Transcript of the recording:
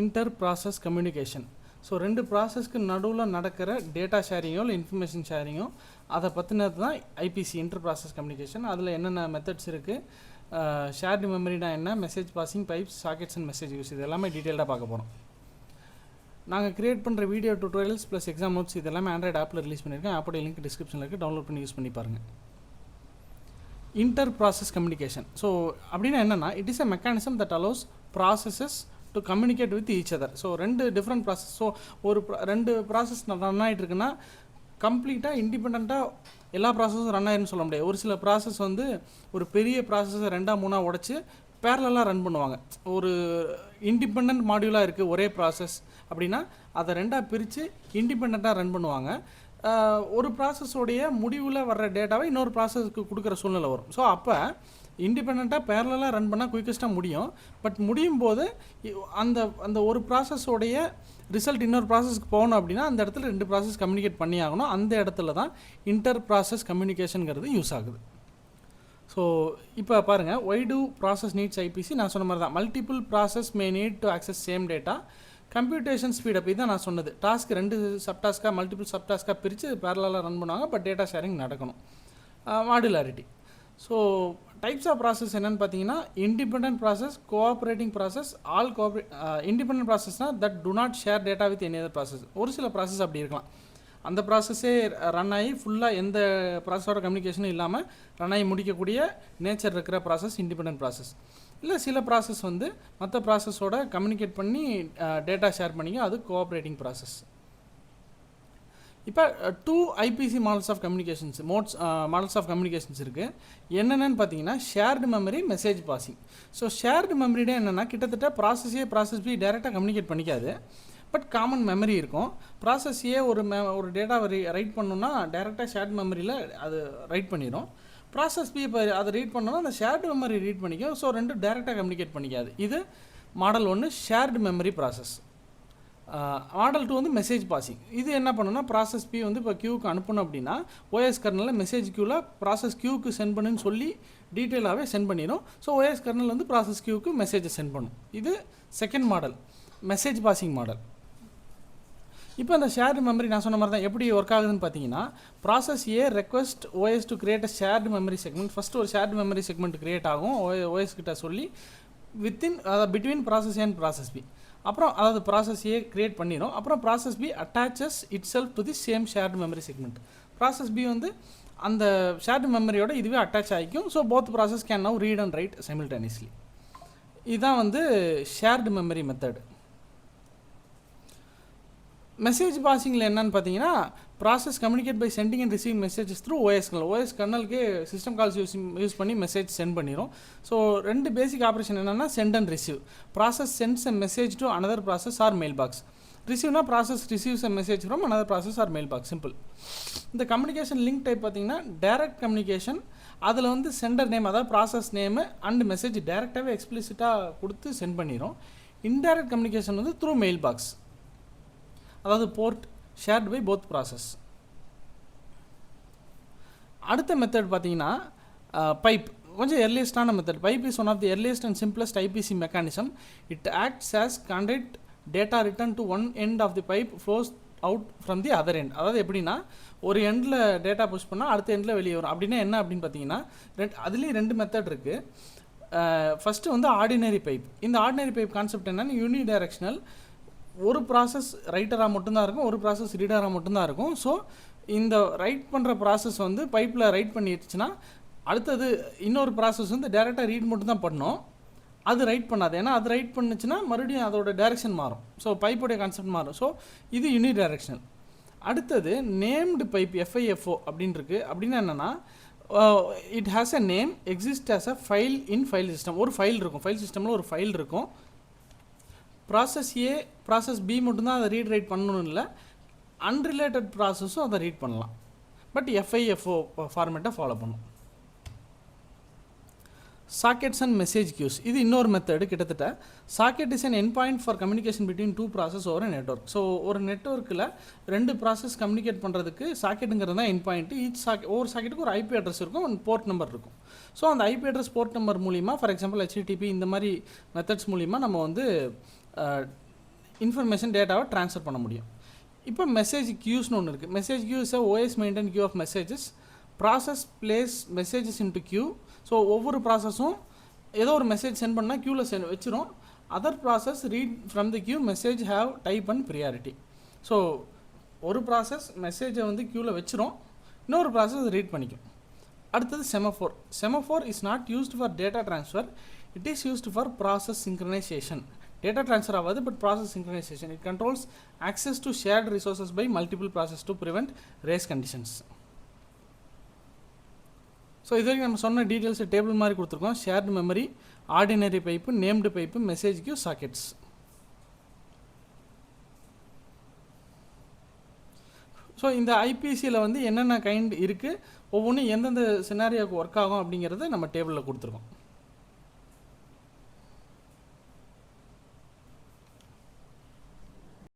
Inter process communication. So ரெண்டு ப்ராசஸ்க்கு நடுவில் நடக்கிற டேட்டா ஷேரிங்கோ இல்லை இன்ஃபர்மேஷன் ஷேரிங்கோ அதை பற்றினது தான் ஐபிசி இன்டர் ப்ராசஸ் கம்யூனிகேஷன். அதில் என்னென்ன மெத்தட்ஸ் இருக்குது, ஷேர்டு மெமரினா என்ன, message passing, pipes, sockets and message use, இது எல்லாமே டீட்டெயிலாக பார்க்க போகிறோம். நாங்கள் க்ரியேட் பண்ணுற video tutorials plus exam notes இது எல்லாமே ஆண்ட்ராய்டு ஆப்பில் ரிலீஸ் பண்ணியிருக்கேன். ஆப்போட லிங்க் டிஸ்கிரிப்ஷனில் இருக்குது, டவுன்லோட் பண்ணி யூஸ் பண்ணி பாருங்கள். Inter process communication. ஸோ அப்படின்னா என்னென்னா, it is a mechanism that allows processes to communicate with each other. So ரெண்டு டிஃப்ரெண்ட் ப்ராசஸ். ஸோ ரெண்டு ப்ராசஸ் ரன் ஆகிட்டு இருக்குன்னா கம்ப்ளீட்டாக இண்டிபெண்ட்டாக எல்லா ப்ராசஸும் ரன் ஆயிருன்னு சொல்ல முடியாது. ஒரு சில ப்ராசஸ் வந்து ஒரு பெரிய ப்ராசஸை 2-3 உடச்சி பேரலாக ரன் பண்ணுவாங்க. ஒரு இண்டிபெண்ட் மாடியூலாக இருக்குது ஒரே ப்ராசஸ் அப்படின்னா அதை 2 பிரித்து இண்டிபெண்ட்டாக ரன் பண்ணுவாங்க. ஒரு ப்ராசஸோடைய முடிவில் வர்ற டேட்டாவை இன்னொரு ப்ராசஸ்க்கு கொடுக்குற சூழ்நிலை வரும். ஸோ அப்போ இண்டிபெண்ட்டாக பேரலாக ரன் பண்ணால் குயிக்கஸ்ட்டாக முடியும். பட் முடியும் போது அந்த அந்த ஒரு ப்ராசஸோடைய ரிசல்ட் இன்னொரு ப்ராசஸ்க்கு போகணும் அப்படின்னா அந்த இடத்துல 2 ப்ராசஸ் கம்யூனிகேட் பண்ணி ஆகணும். அந்த இடத்துல தான் இன்டர் ப்ராசஸ் கம்யூனிகேஷனுங்கிறது யூஸ் ஆகுது. ஸோ இப்போ பாருங்கள், why do process needs IPC. நான் சொன்ன மாதிரி தான், multiple process may need to access same data. Computation speedup இதான் நான் சொன்னது. டாஸ்க் 2 சப்டாஸ்க்காக மல்டிபிள் சப்டாஸ்க்காக பிரித்து பேரலாக ரன் பண்ணுவாங்க. பட் டேட்டா ஷேரிங் நடக்கணும். Modularity. So types of process என்னென்னு பார்த்தீங்கன்னா, independent process, cooperating process, all independent ப்ராசஸ்னால் that do not share data with any other process. ஒரு சில ப்ராசஸ் அப்படி இருக்கலாம், அந்த ப்ராசஸே ரன் ஆகி ஃபுல்லாக எந்த ப்ராசஸோட கம்யூனிகேஷனும் இல்லாமல் ரன் ஆகி முடிக்கக்கூடிய நேச்சர் இருக்கிற ப்ராசஸ் இண்டிபெண்டன்ட் ப்ராசஸ். இல்லை சில ப்ராசஸ் வந்து மற்ற ப்ராசஸோட கம்யூனிகேட் பண்ணி டேட்டா ஷேர் பண்ணிங்க, அது கோஆப்ரேட்டிங் ப்ராசஸ். இப்போ 2 IPC models of communications models of communications இருக்குது. என்னென்னு பார்த்தீங்கன்னா, shared memory, message passing. So shared மெமரிடே என்னென்னா, கிட்டத்தட்ட ப்ராசஸ் பி டைரெக்டாக கம்யூனிகேட் பண்ணிக்காது. பட் காமன் மெமரி இருக்கும். ப்ராசஸ் ஏ ஒரு டேட்டாவை ரைட் பண்ணணுன்னா டேரெக்டாக ஷேர்டு மெமரியில் அது ரைட் பண்ணிடும். ப்ராசஸ் பி இப்போ அதை ரீட் பண்ணோன்னா அந்த ஷேர்டு மெமரி ரீட் பண்ணிக்கும். ஸோ 2 டேரெக்டாக கம்யூனிகேட் பண்ணிக்காது. இது model 1 shared memory process. Model 2 வந்து மெசேஜ் பாசிங். இது என்ன பண்ணுன்னா, ப்ராசஸ் பி வந்து இப்போ கியூக்கு அனுப்பணும் அப்படின்னா ஓஎஸ் கர்னலில் மெசேஜ் கியூவில் ப்ராசஸ் கியூக்கு சென்ட் பண்ணுன்னு சொல்லி டீட்டெயிலாகவே சென்ட் பண்ணிடும். ஸோ ஓஎஸ் கர்னல் வந்து ப்ராசஸ் கியூக்கு மெசேஜை சென்ட் பண்ணும். இது second model, message passing model. இப்போ அந்த ஷேர்டு மெமரி நான் சொன்ன மாதிரி தான் எப்படி ஒர்க் ஆகுதுன்னு பார்த்தீங்கன்னா, process A request OS to create a shared memory segment. First ஒரு ஷேர்டு மெமரி செக்மெண்ட் கிரியேட் ஆகும் ஓஎஸ் கிட்ட சொல்லி within between process A and process B. அப்புறம் அதாவது ப்ராசஸ் ஏ கிரியேட் பண்ணிடும். அப்புறம் process B attaches it self to the same shared memory segment. Process B வந்து அந்த ஷேர்டு மெமரியோட இதுவே அட்டாச் ஆகிக்கும். So both process can now read and right simultaneously. இதுதான் வந்து ஷேர்டு மெமரி மெத்தட். மெசேஜ் பாசிங்கில் என்னன்னு பார்த்தீங்கன்னா, process communicate by sending and receiving messages through OS kernel. OS கர்னலுக்கே சிஸ்டம் கால்ஸ் யூஸ் பண்ணி மெசேஜ் சென்ட் பண்ணிடும். ஸோ 2 பேசிக் ஆப்ரேஷன் என்னென்னா, send and receive. Process sends a message to another process or mail box. ரிசீவ்னா process receives a message from another process or mail box. Simple. இந்த communication link type பார்த்தீங்கன்னா, direct communication. அதில் வந்து sender name, அதாவது process name and message டைரெக்டாகவே எக்ஸ்பிளிசிட்டாக கொடுத்து send பண்ணிடும். இன்டைரக்ட் கம்யூனிகேஷன் வந்து த்ரூ மெயில் பாக்ஸ், அதாவது port shared by both process. அடுத்த மெத்தட் பார்த்தீங்கன்னா பைப், கொஞ்சம் எர்லியஸ்டான method. Pipe is one of the earliest and simplest IPC mechanism. It acts as contact data written to one end of the pipe flows out from the other end. அதாவது எப்படின்னா, ஒரு எண்டில் data push பண்ணால் அடுத்த எண்டில் வெளியே வரும். அப்படின்னா என்ன அப்படின்னு பார்த்தீங்கன்னா, அதுலேயும் 2 மெத்தட் இருக்குது. ஃபஸ்ட்டு வந்து ஆர்டினரி பைப். இந்த ஆர்டினரி பைப் கான்செப்ட் என்னென்னா, யூனி டைரக்ஷனல். ஒரு ப்ராசஸ் ரைட்டராக மட்டும்தான் இருக்கும், ஒரு ப்ராசஸ் ரீடராக மட்டும்தான் இருக்கும். ஸோ இந்த ரைட் பண்ணுற ப்ராசஸ் வந்து பைப்பில் ரைட் பண்ணிடுச்சுன்னா அடுத்தது இன்னொரு ப்ராசஸ் வந்து டேரெக்டாக ரீட் மட்டும்தான் பண்ணணும், அது ரைட் பண்ணாது. ஏன்னா அது ரைட் பண்ணுச்சுன்னா மறுபடியும் அதோட டைரக்ஷன் மாறும். ஸோ பைப்போடைய கான்செப்ட் மாறும். ஸோ இது யூனி டைரக்ஷனல். அடுத்தது நேம்டு பைப், FIFO அப்படின்னு இருக்குது. அப்படின்னா என்னென்னா, it has a name, exist as a file in file system. ஒரு ஃபைல் இருக்கும், ஃபைல் சிஸ்டமில் ஒரு ஃபைல் இருக்கும். ப்ராசஸ் ஏ ப்ராசஸ் பி மட்டும்தான் அதை ரீட் ரைட் பண்ணணும் இல்லை, அன்ரிலேட்டட் ப்ராசஸும் அதை ரீட் பண்ணலாம். பட் FIFO ஃபார்மேட்டை ஃபாலோ பண்ணும். சாக்கெட்ஸ் அண்ட் மெசேஜ் கியூஸ், இது இன்னொரு மெத்தடு. கிட்டத்தட்ட socket is an N point for communication between 2 process over network. So ஒரு நெட்ஒர்க்கில் 2 ப்ராசஸ் கம்யூனிகேட் பண்ணுறதுக்கு சாக்கெட்டுங்கிறது தான் என் பாயிண்ட். ஒவ்வொரு சாக்கெட்டுக்கு ஒரு ஐபி அட்ரஸ் இருக்கும், ஒரு போர்ட் நம்பர் இருக்கும். ஸோ அந்த ஐபி அட்ரஸ் போர்ட் நம்பர் மூலிமா, ஃபார் எக்ஸாம்பிள் HTTP இந்த மாதிரி மெத்தட்ஸ் மூலிமா நம்ம வந்து இன்ஃபர்மேஷன் டேட்டாவை ட்ரான்ஸ்ஃபர் பண்ண முடியும். இப்போ மெசேஜ் கியூஸ்னு ஒன்று இருக்குது. Message queue is OS maintain queue of messages. Process place messages into queue. So ஒவ்வொரு ப்ராசஸும் ஏதோ ஒரு மெசேஜ் சென்ட் பண்ணால் க்யூவில் வச்சிரும். Other process read from the queue message have type and priority. So ஒரு ப்ராசஸ் மெசேஜை வந்து க்யூவில் வச்சிரும், இன்னொரு ப்ராசஸ் ரீட் பண்ணிக்கும். அடுத்தது semaphore. Semaphore is not used for data transfer, it is used for process synchronization. Data transfer ஆகாது, but process synchronisation. It controls access to shared resources by multiple processes to prevent race conditions. So இது வரைக்கும் நம்ம சொன்ன details table மாதிரி கொடுத்துருக்கோம். Shared memory, ordinary pipe, named pipe, message queue, sockets. So இந்த ஐபிசியில் வந்து என்னென்ன கைண்ட் இருக்குது, ஒவ்வொன்றும் எந்தெந்த சினாரியோவுக்கு ஒர்க் ஆகும் அப்படிங்கிறத நம்ம டேபிளில் கொடுத்துருக்கோம்.